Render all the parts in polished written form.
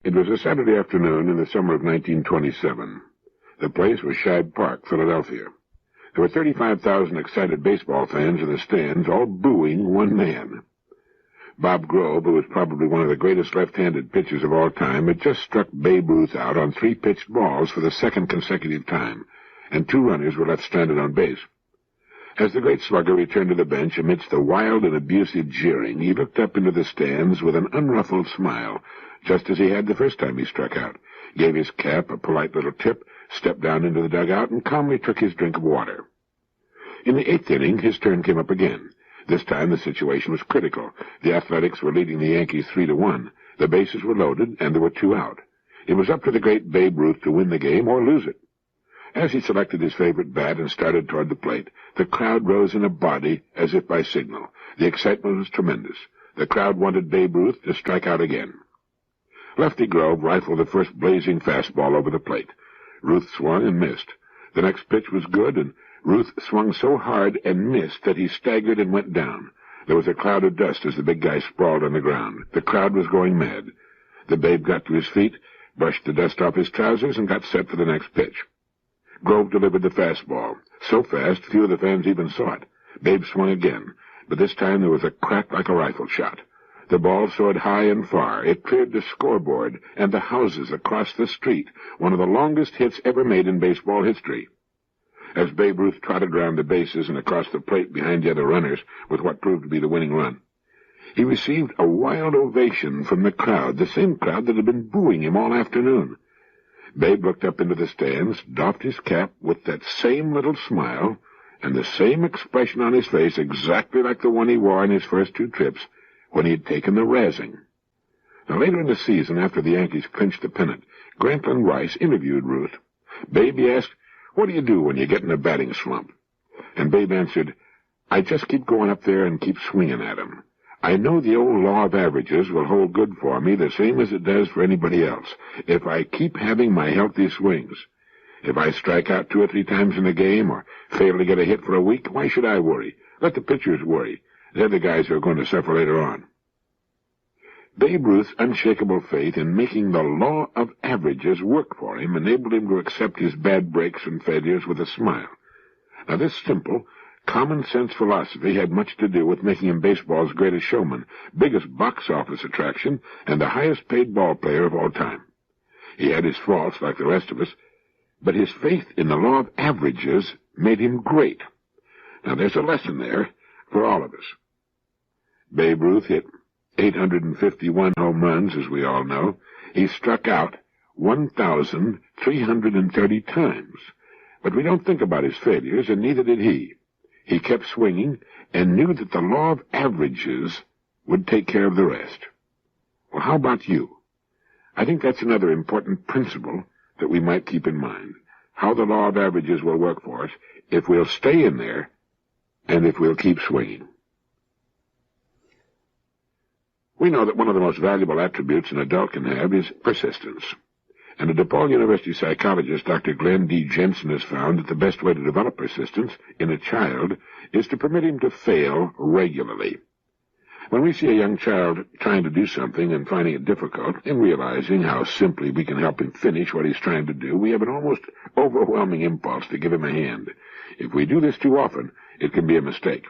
It was a Saturday afternoon in the summer of 1927. The place was Shibe Park, Philadelphia. There were 35,000 excited baseball fans in the stands, all booing one man. Bob Grove, who was probably one of the greatest left-handed pitchers of all time, had just struck Babe Ruth out on 3 pitched balls for the second consecutive time, and 2 runners were left stranded on base. As the great slugger returned to the bench amidst the wild and abusive jeering, he looked up into the stands with an unruffled smile, just as he had the first time he struck out, gave his cap a polite little tip, stepped down into the dugout, and calmly took his drink of water. In the 8th inning, his turn came up again. This time the situation was critical. The Athletics were leading the Yankees 3-1. The bases were loaded, and there were 2 out. It was up to the great Babe Ruth to win the game or lose it. As he selected his favorite bat and started toward the plate, the crowd rose in a body as if by signal. The excitement was tremendous. The crowd wanted Babe Ruth to strike out again. Lefty Grove rifled the first blazing fastball over the plate. Ruth swung and missed. The next pitch was good, and Ruth swung so hard and missed that he staggered and went down. There was a cloud of dust as the big guy sprawled on the ground. The crowd was going mad. The Babe got to his feet, brushed the dust off his trousers, and got set for the next pitch. Grove delivered the fastball. So fast, few of the fans even saw it. Babe swung again, but this time there was a crack like a rifle shot. The ball soared high and far. It cleared the scoreboard and the houses across the street, one of the longest hits ever made in baseball history. As Babe Ruth trotted around the bases and across the plate behind the other runners with what proved to be the winning run, he received a wild ovation from the crowd, the same crowd that had been booing him all afternoon. Babe looked up into the stands, doffed his cap with that same little smile and the same expression on his face, exactly like the one he wore on his first 2 trips when he had taken the razzing. Now, later in the season, after the Yankees clinched the pennant, Grantland Rice interviewed Ruth. Babe, he asked, "What do you do when you get in a batting slump?" And Babe answered, "I just keep going up there and keep swinging at 'em. I know the old law of averages will hold good for me, the same as it does for anybody else, if I keep having my healthy swings. If I strike out 2 or 3 times in a game, or fail to get a hit for a week, why should I worry? Let the pitchers worry. They're the guys who are going to suffer later on." Babe Ruth's unshakable faith in making the law of averages work for him enabled him to accept his bad breaks and failures with a smile. Now, this simple, common-sense philosophy had much to do with making him baseball's greatest showman, biggest box-office attraction, and the highest-paid ball player of all time. He had his faults, like the rest of us, but his faith in the law of averages made him great. Now, there's a lesson there for all of us. Babe Ruth hit 851 home runs, as we all know. He struck out 1,330 times. But we don't think about his failures, and neither did he. He kept swinging and knew that the law of averages would take care of the rest. Well, how about you? I think that's another important principle that we might keep in mind, how the law of averages will work for us if we'll stay in there and if we'll keep swinging. We know that one of the most valuable attributes an adult can have is persistence. And a DePaul University psychologist, Dr. Glenn D. Jensen, has found that the best way to develop persistence in a child is to permit him to fail regularly. When we see a young child trying to do something and finding it difficult, and realizing how simply we can help him finish what he's trying to do, we have an almost overwhelming impulse to give him a hand. If we do this too often, it can be a mistake.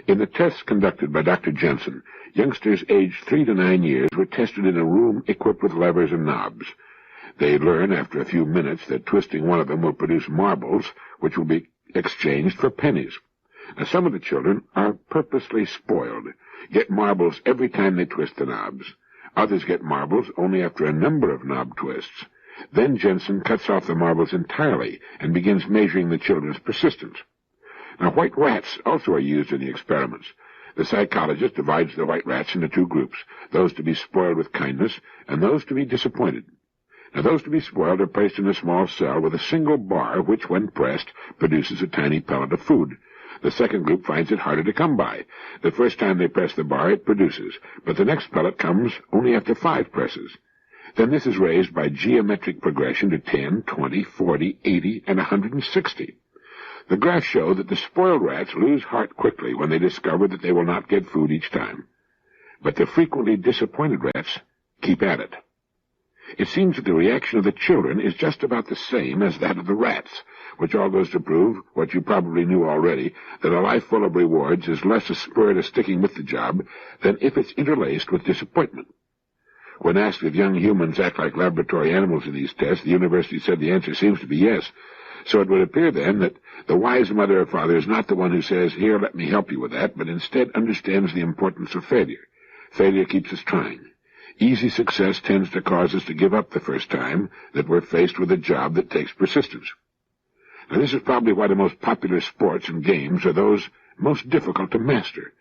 In the tests conducted by Dr. Jensen, youngsters aged 3 to 9 years were tested in a room equipped with levers and knobs. They learn after a few minutes that twisting one of them will produce marbles, which will be exchanged for pennies. Now, some of the children are purposely spoiled, get marbles every time they twist the knobs. Others get marbles only after a number of knob twists. Then Jensen cuts off the marbles entirely and begins measuring the children's persistence. Now, white rats also are used in the experiments. The psychologist divides the white rats into 2 groups, those to be spoiled with kindness and those to be disappointed. Now, those to be spoiled are placed in a small cell with a single bar, which, when pressed, produces a tiny pellet of food. The second group finds it harder to come by. The first time they press the bar, it produces, but the next pellet comes only after 5 presses. Then this is raised by geometric progression to 10, 20, 40, 80, and 160. The graphs show that the spoiled rats lose heart quickly when they discover that they will not get food each time. But the frequently disappointed rats keep at it. It seems that the reaction of the children is just about the same as that of the rats, which all goes to prove, what you probably knew already, that a life full of rewards is less a spur to sticking with the job than if it's interlaced with disappointment. When asked if young humans act like laboratory animals in these tests, the university said the answer seems to be yes. So it would appear then that the wise mother or father is not the one who says, "Here, let me help you with that," but instead understands the importance of failure. Failure keeps us trying. Easy success tends to cause us to give up the first time that we're faced with a job that takes persistence. Now, this is probably why the most popular sports and games are those most difficult to master.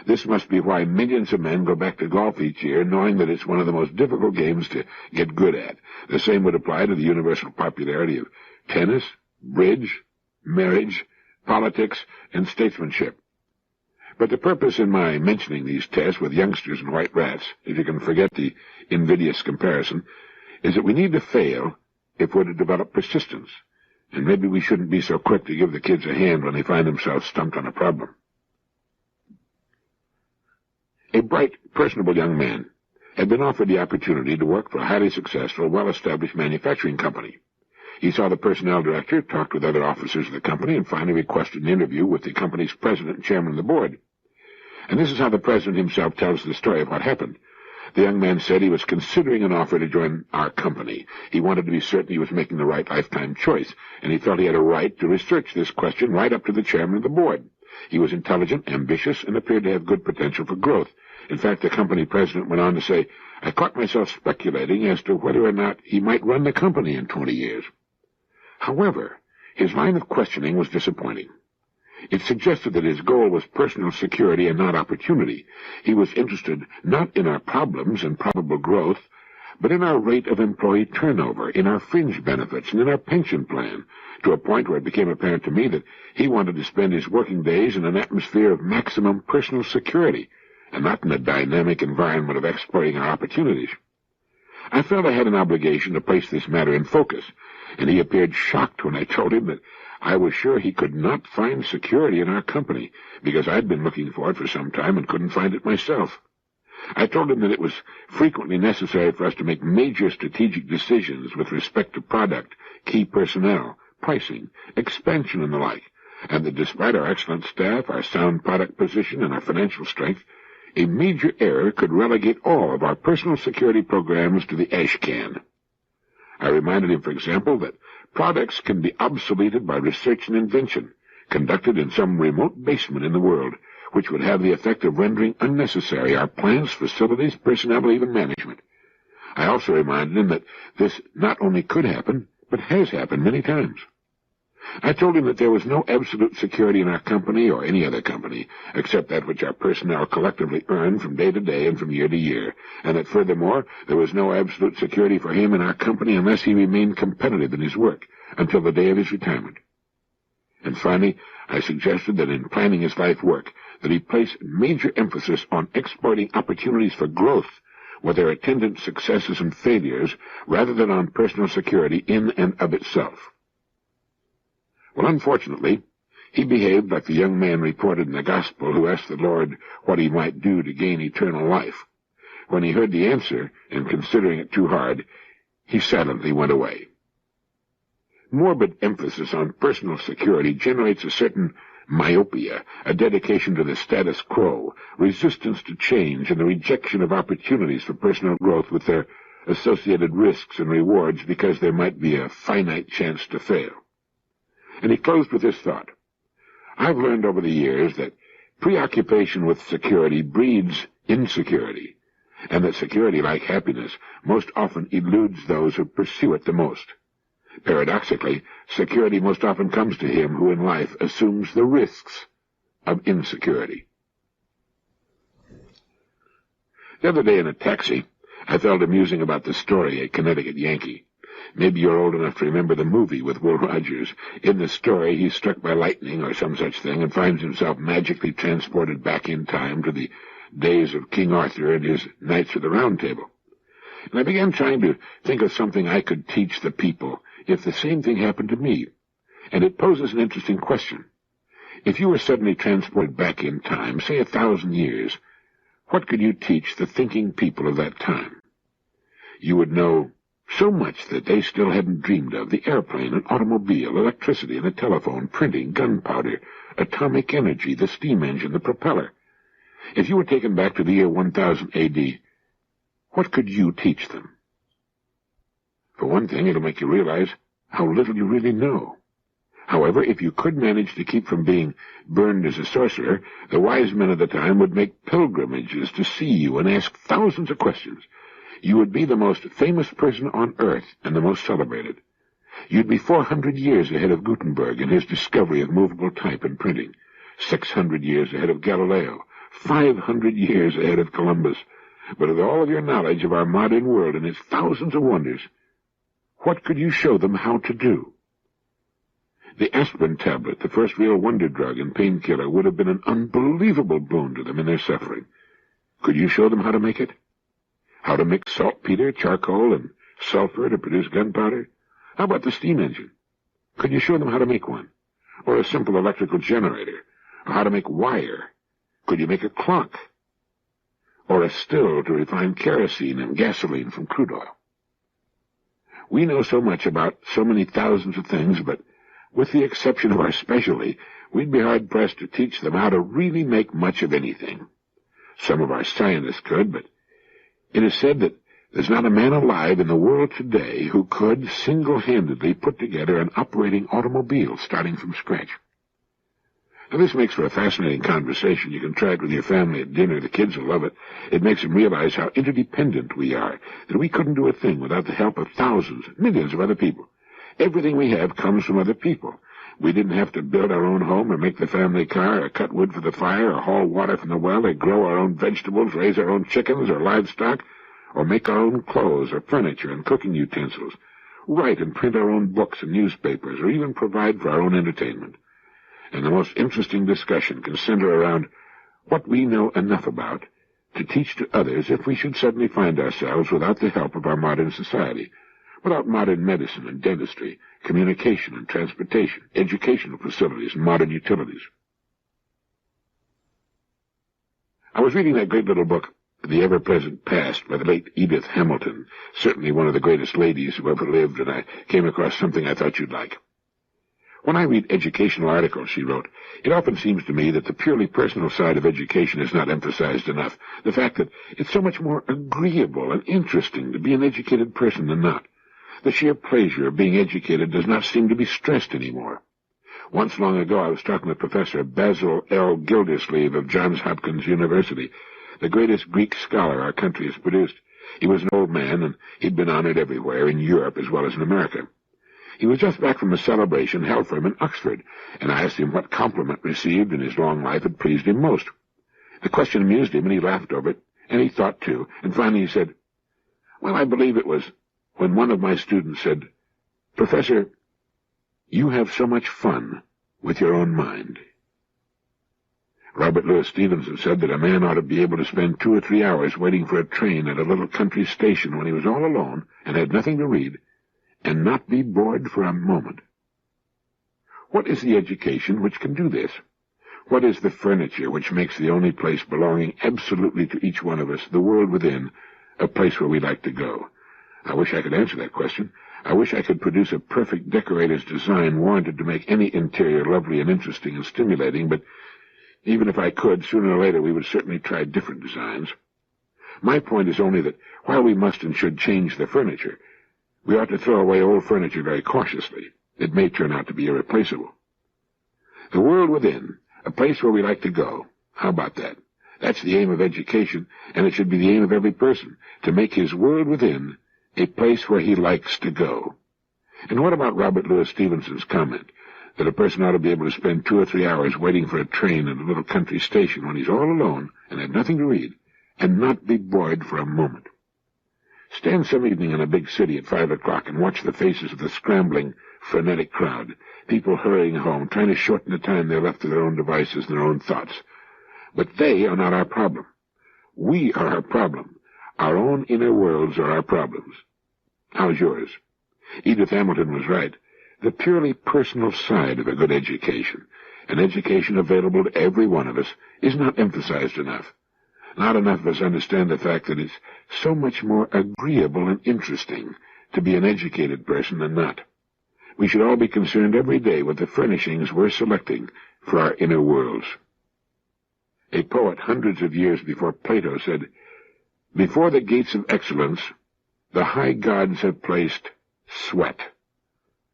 This must be why millions of men go back to golf each year, knowing that it's one of the most difficult games to get good at. The same would apply to the universal popularity of tennis, bridge, marriage, politics, and statesmanship. But the purpose in my mentioning these tests with youngsters and white rats, if you can forget the invidious comparison, is that we need to fail if we're to develop persistence. And maybe we shouldn't be so quick to give the kids a hand when they find themselves stumped on a problem. A bright, personable young man had been offered the opportunity to work for a highly successful, well-established manufacturing company. He saw the personnel director, talked with other officers of the company, and finally requested an interview with the company's president and chairman of the board. And this is how the president himself tells the story of what happened. The young man said he was considering an offer to join our company. He wanted to be certain he was making the right lifetime choice, and he felt he had a right to research this question right up to the chairman of the board. He was intelligent, ambitious, and appeared to have good potential for growth. In fact, the company president went on to say, "I caught myself speculating as to whether or not he might run the company in 20 years. However, his line of questioning was disappointing. It suggested that his goal was personal security and not opportunity. He was interested not in our problems and probable growth, but in our rate of employee turnover, in our fringe benefits, and in our pension plan, to a point where it became apparent to me that he wanted to spend his working days in an atmosphere of maximum personal security, and not in a dynamic environment of exploiting our opportunities. I felt I had an obligation to place this matter in focus, and he appeared shocked when I told him that I was sure he could not find security in our company, because I'd been looking for it for some time and couldn't find it myself. I told him that it was frequently necessary for us to make major strategic decisions with respect to product, key personnel, pricing, expansion, and the like, and that despite our excellent staff, our sound product position, and our financial strength, a major error could relegate all of our personal security programs to the ash can. I reminded him, for example, that products can be obsoleted by research and invention, conducted in some remote basement in the world, which would have the effect of rendering unnecessary our plants, facilities, personnel, even management. I also reminded him that this not only could happen, but has happened many times. I told him that there was no absolute security in our company or any other company, except that which our personnel collectively earned from day to day and from year to year, and that furthermore there was no absolute security for him in our company unless he remained competitive in his work until the day of his retirement. And finally, I suggested that in planning his life work, that he place major emphasis on exploiting opportunities for growth, with their attendant successes and failures, rather than on personal security in and of itself. Well, unfortunately, he behaved like the young man reported in the Gospel who asked the Lord what he might do to gain eternal life. When he heard the answer, and considering it too hard, he silently went away. Morbid emphasis on personal security generates a certain myopia, a dedication to the status quo, resistance to change, and the rejection of opportunities for personal growth with their associated risks and rewards because there might be a finite chance to fail. And he closed with this thought: I've learned over the years that preoccupation with security breeds insecurity, and that security, like happiness, most often eludes those who pursue it the most. Paradoxically, security most often comes to him who in life assumes the risks of insecurity. The other day in a taxi, I felt amusing about the story A Connecticut Yankee. Maybe you're old enough to remember the movie with Will Rogers. In the story, he's struck by lightning or some such thing and finds himself magically transported back in time to the days of King Arthur and his Knights of the Round Table. And I began trying to think of something I could teach the people if the same thing happened to me. And it poses an interesting question. If you were suddenly transported back in time, say 1,000 years, what could you teach the thinking people of that time? You would know So much that they still hadn't dreamed of: the airplane, an automobile, electricity and a telephone, printing, gunpowder, atomic energy, the steam engine, the propeller. If you were taken back to the year 1000 A.D., what could you teach them? For one thing, it'll make you realize how little you really know. However, if you could manage to keep from being burned as a sorcerer, the wise men of the time would make pilgrimages to see you and ask thousands of questions. You would be the most famous person on earth and the most celebrated. You'd be 400 years ahead of Gutenberg in his discovery of movable type and printing, 600 years ahead of Galileo, 500 years ahead of Columbus. But with all of your knowledge of our modern world and its thousands of wonders, what could you show them how to do? The aspirin tablet, the first real wonder drug and painkiller, would have been an unbelievable boon to them in their suffering. Could you show them how to make it? How to mix saltpeter, charcoal, and sulfur to produce gunpowder? How about the steam engine? Could you show them how to make one? Or a simple electrical generator? Or how to make wire? Could you make a clock? Or a still to refine kerosene and gasoline from crude oil? We know so much about so many thousands of things, but with the exception of our specialty, we'd be hard-pressed to teach them how to really make much of anything. Some of our scientists could, but it is said that there's not a man alive in the world today who could single-handedly put together an operating automobile starting from scratch. Now, this makes for a fascinating conversation. You can try it with your family at dinner. The kids will love it. It makes them realize how interdependent we are, that we couldn't do a thing without the help of thousands, millions of other people. Everything we have comes from other people. We didn't have to build our own home or make the family car or cut wood for the fire or haul water from the well or grow our own vegetables, raise our own chickens or livestock, or make our own clothes or furniture and cooking utensils, write and print our own books and newspapers, or even provide for our own entertainment. And the most interesting discussion can center around what we know enough about to teach to others if we should suddenly find ourselves without the help of our modern society, without modern medicine and dentistry, communication and transportation, educational facilities and modern utilities. I was reading that great little book, The Ever-Present Past, by the late Edith Hamilton, certainly one of the greatest ladies who ever lived, and I came across something I thought you'd like. When I read educational articles, she wrote, it often seems to me that the purely personal side of education is not emphasized enough. The fact that it's so much more agreeable and interesting to be an educated person than not. The sheer pleasure of being educated does not seem to be stressed anymore. Once long ago, I was talking with Professor Basil L. Gildersleeve of Johns Hopkins University, the greatest Greek scholar our country has produced. He was an old man, and he'd been honored everywhere, in Europe as well as in America. He was just back from a celebration held for him in Oxford, and I asked him what compliment received in his long life had pleased him most. The question amused him, and he laughed over it, and he thought too, and finally he said, well, I believe it was when one of my students said, Professor, you have so much fun with your own mind. Robert Louis Stevenson said that a man ought to be able to spend 2 or 3 hours waiting for a train at a little country station when he was all alone and had nothing to read, and not be bored for a moment. What is the education which can do this? What is the furniture which makes the only place belonging absolutely to each one of us, the world within, a place where we like to go? I wish I could answer that question. I wish I could produce a perfect decorator's design warranted to make any interior lovely and interesting and stimulating, but even if I could, sooner or later we would certainly try different designs. My point is only that while we must and should change the furniture, we ought to throw away old furniture very cautiously. It may turn out to be irreplaceable. The world within, a place where we like to go. How about that? That's the aim of education, and it should be the aim of every person, to make his world within a place where he likes to go. And what about Robert Louis Stevenson's comment that a person ought to be able to spend 2 or 3 hours waiting for a train at a little country station when he's all alone and had nothing to read, and not be bored for a moment? Stand some evening in a big city at 5 o'clock and watch the faces of the scrambling, frenetic crowd, people hurrying home, trying to shorten the time they're left to their own devices and their own thoughts. But they are not our problem. We are our problem. Our own inner worlds are our problems. How's yours? Edith Hamilton was right. The purely personal side of a good education, an education available to every one of us, is not emphasized enough. Not enough of us understand the fact that it's so much more agreeable and interesting to be an educated person than not. We should all be concerned every day with the furnishings we're selecting for our inner worlds. A poet hundreds of years before Plato said, "Before the gates of excellence, the high gods have placed sweat.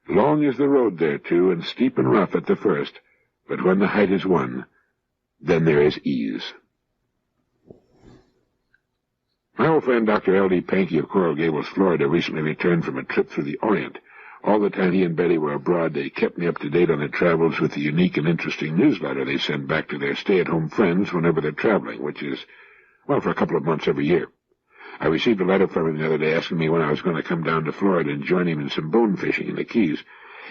Long is the road thereto, and steep and rough at the first, but when the height is won, then there is ease." My old friend Dr. L.D. Pankey of Coral Gables, Florida, recently returned from a trip through the Orient. All the time he and Betty were abroad, they kept me up to date on their travels with the unique and interesting newsletter they send back to their stay-at-home friends whenever they're traveling, which is, well, for a couple of months every year. I received a letter from him the other day asking me when I was going to come down to Florida and join him in some bone fishing in the Keys.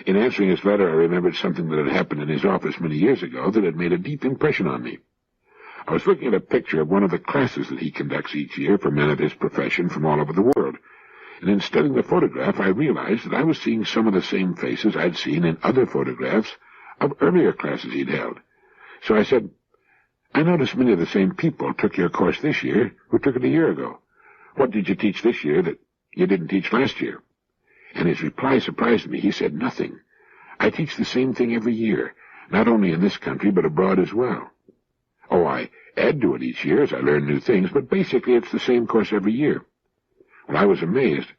In answering his letter, I remembered something that had happened in his office many years ago that had made a deep impression on me. I was looking at a picture of one of the classes that he conducts each year for men of his profession from all over the world, and in studying the photograph, I realized that I was seeing some of the same faces I'd seen in other photographs of earlier classes he'd held. So I said, "I noticed many of the same people took your course this year who took it a year ago. What did you teach this year that you didn't teach last year?" And his reply surprised me. He said, "Nothing. I teach the same thing every year, not only in this country but abroad as well. Oh, I add to it each year as I learn new things, but basically it's the same course every year." Well, I was amazed.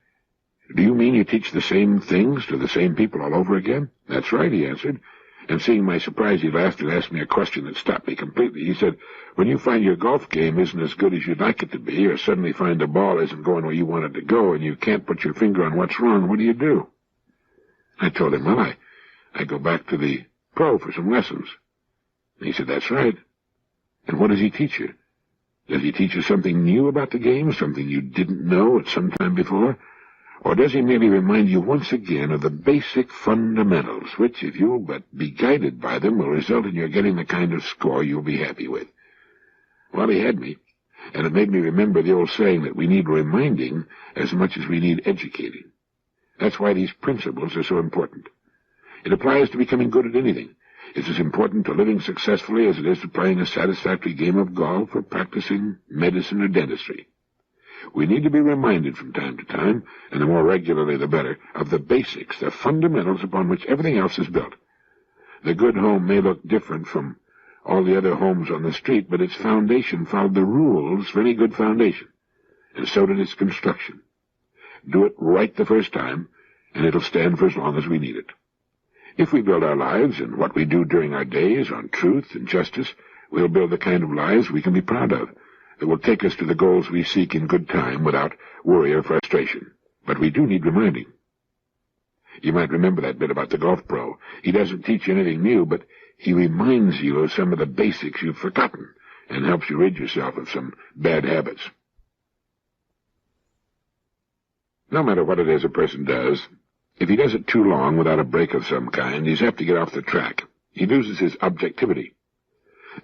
"Do you mean you teach the same things to the same people all over again?" "That's right," he answered. And seeing my surprise, he laughed and asked me a question that stopped me completely. He said, "When you find your golf game isn't as good as you'd like it to be, or suddenly find the ball isn't going where you want it to go, and you can't put your finger on what's wrong, what do you do?" I told him, "Well, I go back to the pro for some lessons." And he said, "That's right. And what does he teach you? Does he teach you something new about the game, something you didn't know at some time before? Or does he merely remind you once again of the basic fundamentals, which, if you'll but be guided by them, will result in your getting the kind of score you'll be happy with?" Well, he had me, and it made me remember the old saying that we need reminding as much as we need educating. That's why these principles are so important. It applies to becoming good at anything. It's as important to living successfully as it is to playing a satisfactory game of golf or practicing medicine or dentistry. We need to be reminded from time to time, and the more regularly the better, of the basics, the fundamentals upon which everything else is built. The good home may look different from all the other homes on the street, but its foundation followed the rules for any good foundation, and so did its construction. Do it right the first time, and it'll stand for as long as we need it. If we build our lives and what we do during our days on truth and justice, we'll build the kind of lives we can be proud of, that will take us to the goals we seek in good time without worry or frustration. But we do need reminding. You might remember that bit about the golf pro. He doesn't teach you anything new, but he reminds you of some of the basics you've forgotten and helps you rid yourself of some bad habits. No matter what it is a person does, if he does it too long without a break of some kind, he's apt to get off the track. He loses his objectivity.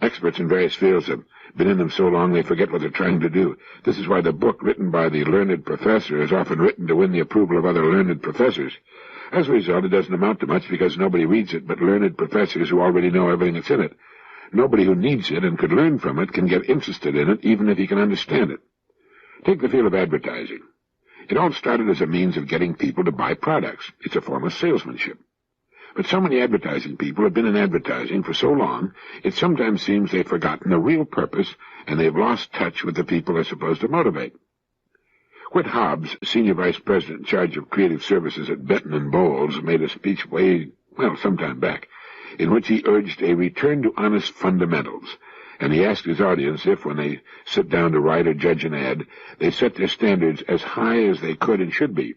Experts in various fields have been in them so long they forget what they're trying to do. This is why the book written by the learned professor is often written to win the approval of other learned professors. As a result, it doesn't amount to much because nobody reads it but learned professors who already know everything that's in it. Nobody who needs it and could learn from it can get interested in it, even if he can understand it. Take the field of advertising. It all started as a means of getting people to buy products. It's a form of salesmanship. But so many advertising people have been in advertising for so long, it sometimes seems they've forgotten the real purpose, and they've lost touch with the people they're supposed to motivate. Whit Hobbs, senior vice president in charge of creative services at Benton and Bowles, made a speech some time back, in which he urged a return to honest fundamentals, and he asked his audience if, when they sit down to write or judge an ad, they set their standards as high as they could and should be.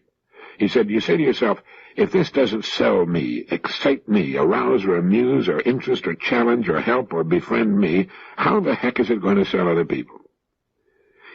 He said, "You say to yourself, if this doesn't sell me, excite me, arouse or amuse or interest or challenge or help or befriend me, how the heck is it going to sell other people?"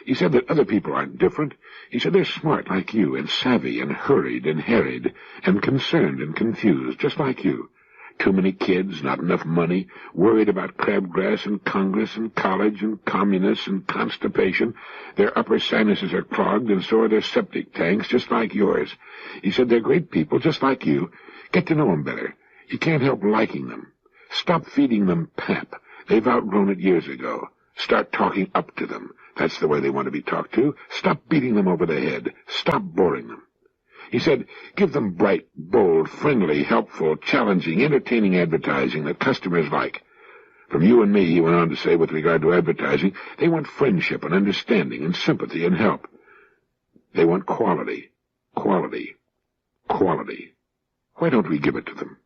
He said that other people aren't different. He said they're smart like you, and savvy and hurried and harried and concerned and confused, just like you. Too many kids, not enough money, worried about crabgrass and Congress and college and communists and constipation. Their upper sinuses are clogged and so are their septic tanks, just like yours. He said they're great people, just like you. Get to know them better. You can't help liking them. Stop feeding them pap. They've outgrown it years ago. Start talking up to them. That's the way they want to be talked to. Stop beating them over the head. Stop boring them. He said, give them bright, bold, friendly, helpful, challenging, entertaining advertising that customers like. From you and me, he went on to say, with regard to advertising, they want friendship and understanding and sympathy and help. They want quality, quality, quality. Why don't we give it to them?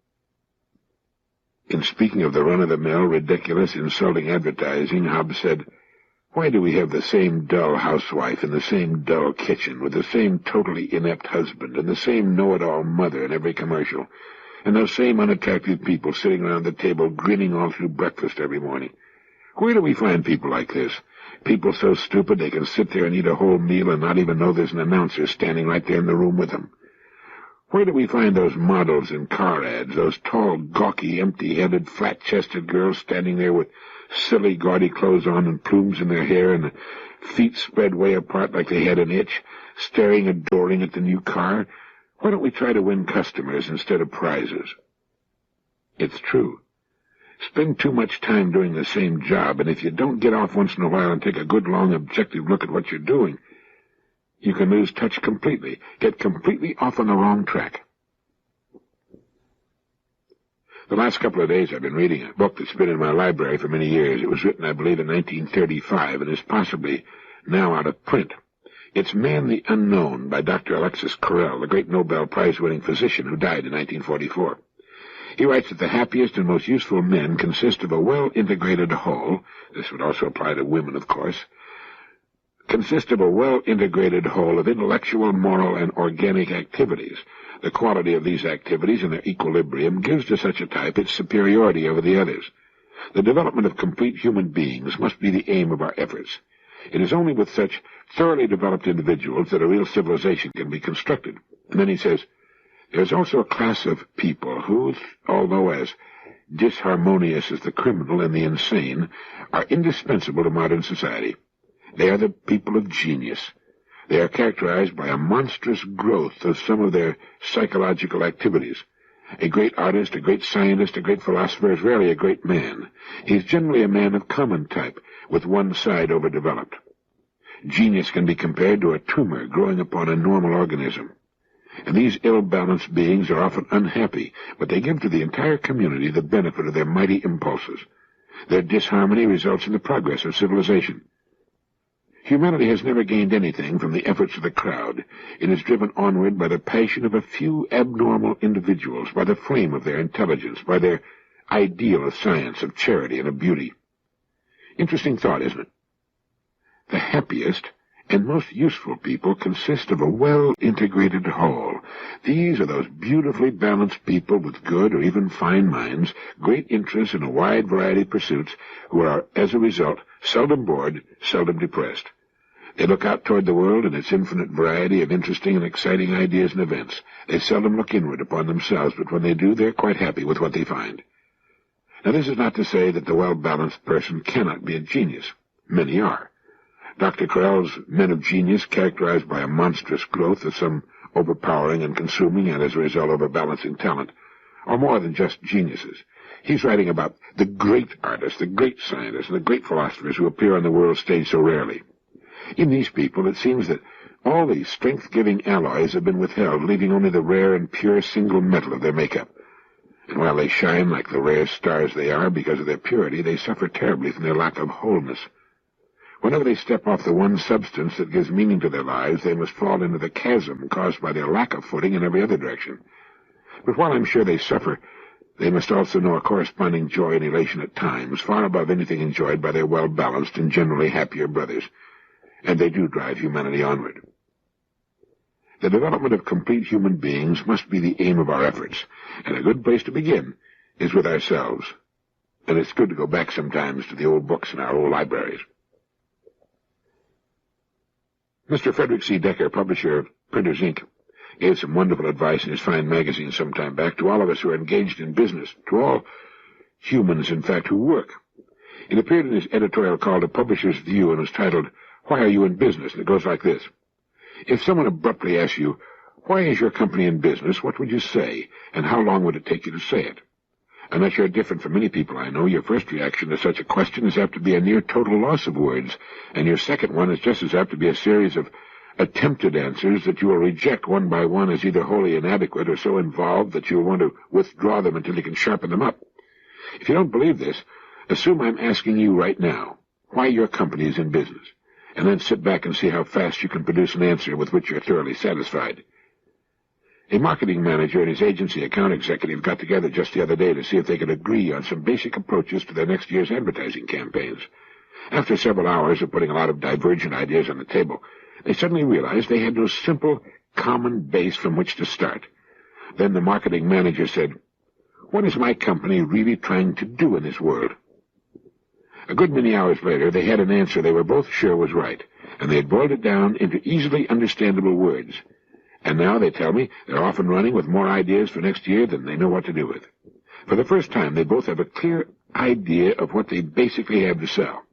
In speaking of the run-of-the-mill, ridiculous, insulting advertising, Hobbes said, why do we have the same dull housewife in the same dull kitchen, with the same totally inept husband, and the same know-it-all mother in every commercial, and those same unattractive people sitting around the table grinning all through breakfast every morning? Where do we find people like this? People so stupid they can sit there and eat a whole meal and not even know there's an announcer standing right there in the room with them. Where do we find those models in car ads, those tall, gawky, empty-headed, flat-chested girls standing there with silly, gaudy clothes on and plumes in their hair and feet spread way apart like they had an itch, staring adoring at the new car? Why don't we try to win customers instead of prizes? It's true. Spend too much time doing the same job, and if you don't get off once in a while and take a good, long, objective look at what you're doing, you can lose touch completely, get completely off on the wrong track. The last couple of days I've been reading a book that's been in my library for many years. It was written, I believe, in 1935 and is possibly now out of print. It's Man the Unknown by Dr. Alexis Carrel, the great Nobel Prize-winning physician who died in 1944. He writes that the happiest and most useful men consist of a well-integrated whole. This would also apply to women, of course. Consist of a well-integrated whole of intellectual, moral, and organic activities. The quality of these activities and their equilibrium gives to such a type its superiority over the others. The development of complete human beings must be the aim of our efforts. It is only with such thoroughly developed individuals that a real civilization can be constructed. And then he says, there's also a class of people who, although as disharmonious as the criminal and the insane, are indispensable to modern society. They are the people of genius. They are characterized by a monstrous growth of some of their psychological activities. A great artist, a great scientist, a great philosopher is rarely a great man. He is generally a man of common type, with one side overdeveloped. Genius can be compared to a tumor growing upon a normal organism. And these ill-balanced beings are often unhappy, but they give to the entire community the benefit of their mighty impulses. Their disharmony results in the progress of civilization. Humanity has never gained anything from the efforts of the crowd. It is driven onward by the passion of a few abnormal individuals, by the flame of their intelligence, by their ideal of science, of charity, and of beauty. Interesting thought, isn't it? The happiest and most useful people consist of a well-integrated whole. These are those beautifully balanced people with good or even fine minds, great interests in a wide variety of pursuits, who are, as a result, seldom bored, seldom depressed. They look out toward the world in its infinite variety of interesting and exciting ideas and events. They seldom look inward upon themselves, but when they do, they're quite happy with what they find. Now, this is not to say that the well-balanced person cannot be a genius. Many are. Dr. Carrel's men of genius, characterized by a monstrous growth of some overpowering and consuming and, as a result, overbalancing talent, are more than just geniuses. He's writing about the great artists, the great scientists, and the great philosophers who appear on the world stage so rarely. In these people, it seems that all the strength-giving alloys have been withheld, leaving only the rare and pure single metal of their makeup. And while they shine like the rare stars they are because of their purity, they suffer terribly from their lack of wholeness. Whenever they step off the one substance that gives meaning to their lives, they must fall into the chasm caused by their lack of footing in every other direction. But while I'm sure they suffer, they must also know a corresponding joy and elation at times, far above anything enjoyed by their well-balanced and generally happier brothers. And they do drive humanity onward. The development of complete human beings must be the aim of our efforts, and a good place to begin is with ourselves. And it's good to go back sometimes to the old books in our old libraries. Mr. Frederick C. Decker, publisher of Printers, Inc., gave some wonderful advice in his fine magazine some time back to all of us who are engaged in business, to all humans, in fact, who work. It appeared in his editorial called A Publisher's View and was titled, Why Are You in Business? And it goes like this. If someone abruptly asks you, why is your company in business, what would you say, and how long would it take you to say it? Unless you're different from many people I know, your first reaction to such a question is apt to be a near total loss of words, and your second one is just as apt to be a series of attempted answers that you will reject one by one as either wholly inadequate or so involved that you will want to withdraw them until you can sharpen them up. If you don't believe this, assume I'm asking you right now why your company is in business, and then sit back and see how fast you can produce an answer with which you're thoroughly satisfied. A marketing manager and his agency account executive got together just the other day to see if they could agree on some basic approaches to their next year's advertising campaigns. After several hours of putting a lot of divergent ideas on the table, they suddenly realized they had no simple, common base from which to start. Then the marketing manager said, "What is my company really trying to do in this world?" A good many hours later, they had an answer they were both sure was right, and they had boiled it down into easily understandable words. And now, they tell me, they're off and running with more ideas for next year than they know what to do with. For the first time, they both have a clear idea of what they basically have to sell.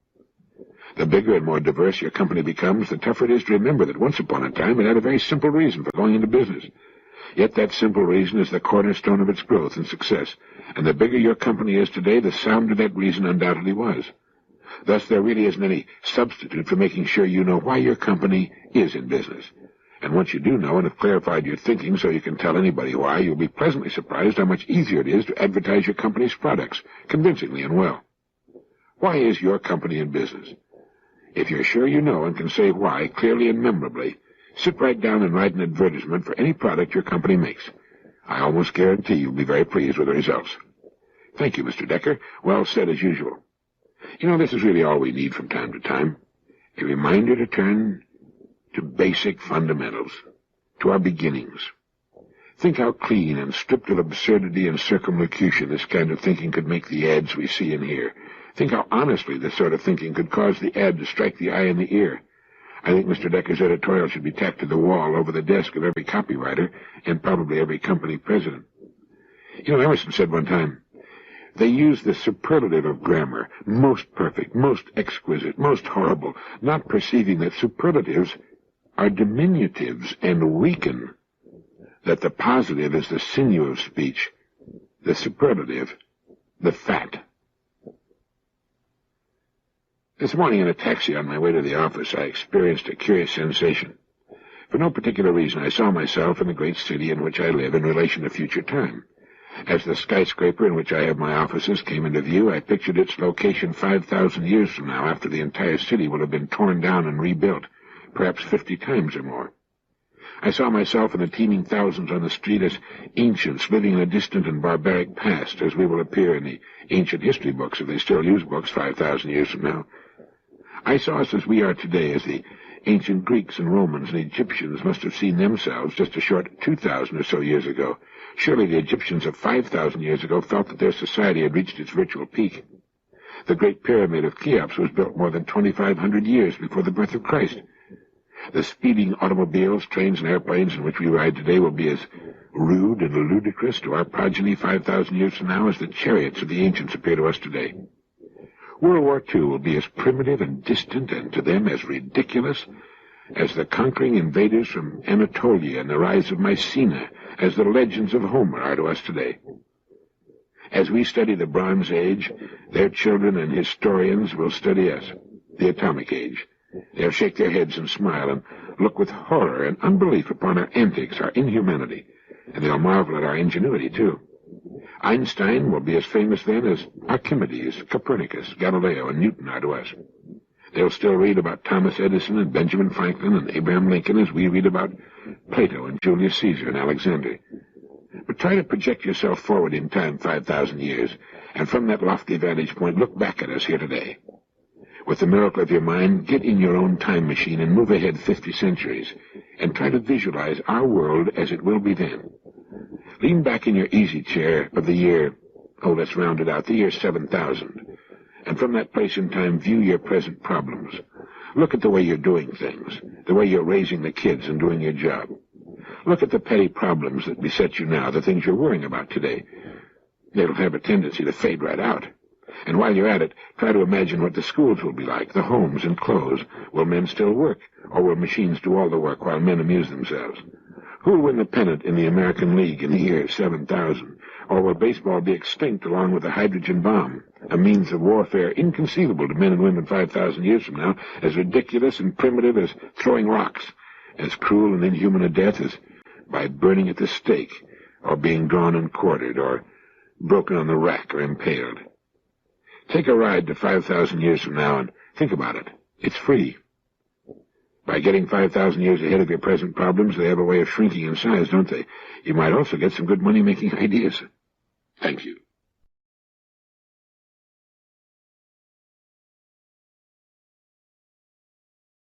The bigger and more diverse your company becomes, the tougher it is to remember that once upon a time it had a very simple reason for going into business. Yet that simple reason is the cornerstone of its growth and success, and the bigger your company is today, the sounder that reason undoubtedly was. Thus, there really isn't any substitute for making sure you know why your company is in business. And once you do know and have clarified your thinking so you can tell anybody why, you'll be pleasantly surprised how much easier it is to advertise your company's products, convincingly and well. Why is your company in business? If you're sure you know and can say why clearly and memorably, sit right down and write an advertisement for any product your company makes. I almost guarantee you'll be very pleased with the results. Thank you, Mr. Decker. Well said as usual. You know, this is really all we need from time to time. A reminder to turn to basic fundamentals, to our beginnings. Think how clean and stripped of absurdity and circumlocution this kind of thinking could make the ads we see and hear. Think how honestly this sort of thinking could cause the ad to strike the eye and the ear. I think Mr. Decker's editorial should be tacked to the wall over the desk of every copywriter and probably every company president. You know, Emerson said one time, they use the superlative of grammar, most perfect, most exquisite, most horrible, not perceiving that superlatives are diminutives and weaken, that the positive is the sinew of speech, the superlative, the fat. This morning in a taxi on my way to the office, I experienced a curious sensation. For no particular reason, I saw myself in the great city in which I live in relation to future time. As the skyscraper in which I have my offices came into view, I pictured its location 5,000 years from now, after the entire city will have been torn down and rebuilt, perhaps 50 times or more. I saw myself and the teeming thousands on the street as ancients living in a distant and barbaric past, as we will appear in the ancient history books, if they still use books 5,000 years from now. I saw us as we are today, as the ancient Greeks and Romans and Egyptians must have seen themselves just a short 2,000 or so years ago. Surely the Egyptians of 5,000 years ago felt that their society had reached its virtual peak. The Great Pyramid of Cheops was built more than 2,500 years before the birth of Christ. The speeding automobiles, trains, and airplanes in which we ride today will be as rude and ludicrous to our progeny 5,000 years from now as the chariots of the ancients appear to us today. World War II will be as primitive and distant, and to them as ridiculous, as the conquering invaders from Anatolia and the rise of Mycenae, as the legends of Homer are to us today. As we study the Bronze Age, their children and historians will study us, the Atomic Age. They'll shake their heads and smile and look with horror and unbelief upon our antics, our inhumanity, and they'll marvel at our ingenuity, too. Einstein will be as famous then as Archimedes, Copernicus, Galileo, and Newton are to us. They'll still read about Thomas Edison and Benjamin Franklin and Abraham Lincoln as we read about Plato and Julius Caesar and Alexander. But try to project yourself forward in time 5,000 years, and from that lofty vantage point look back at us here today. With the miracle of your mind, get in your own time machine and move ahead 50 centuries, and try to visualize our world as it will be then. Lean back in your easy chair of the year, let's round it out, the year 7000, and from that place in time view your present problems. Look at the way you're doing things, the way you're raising the kids and doing your job. Look at the petty problems that beset you now, the things you're worrying about today. They'll have a tendency to fade right out. And while you're at it, try to imagine what the schools will be like, the homes and clothes. Will men still work, or will machines do all the work while men amuse themselves? Who will win the pennant in the American League in the year 7000? Or will baseball be extinct along with the hydrogen bomb, a means of warfare inconceivable to men and women 5,000 years from now, as ridiculous and primitive as throwing rocks, as cruel and inhuman a death as by burning at the stake, or being drawn and quartered, or broken on the rack, or impaled. Take a ride to 5,000 years from now and think about it. It's free. By getting 5,000 years ahead of your present problems, they have a way of shrinking in size, don't they? You might also get some good money-making ideas. Thank you.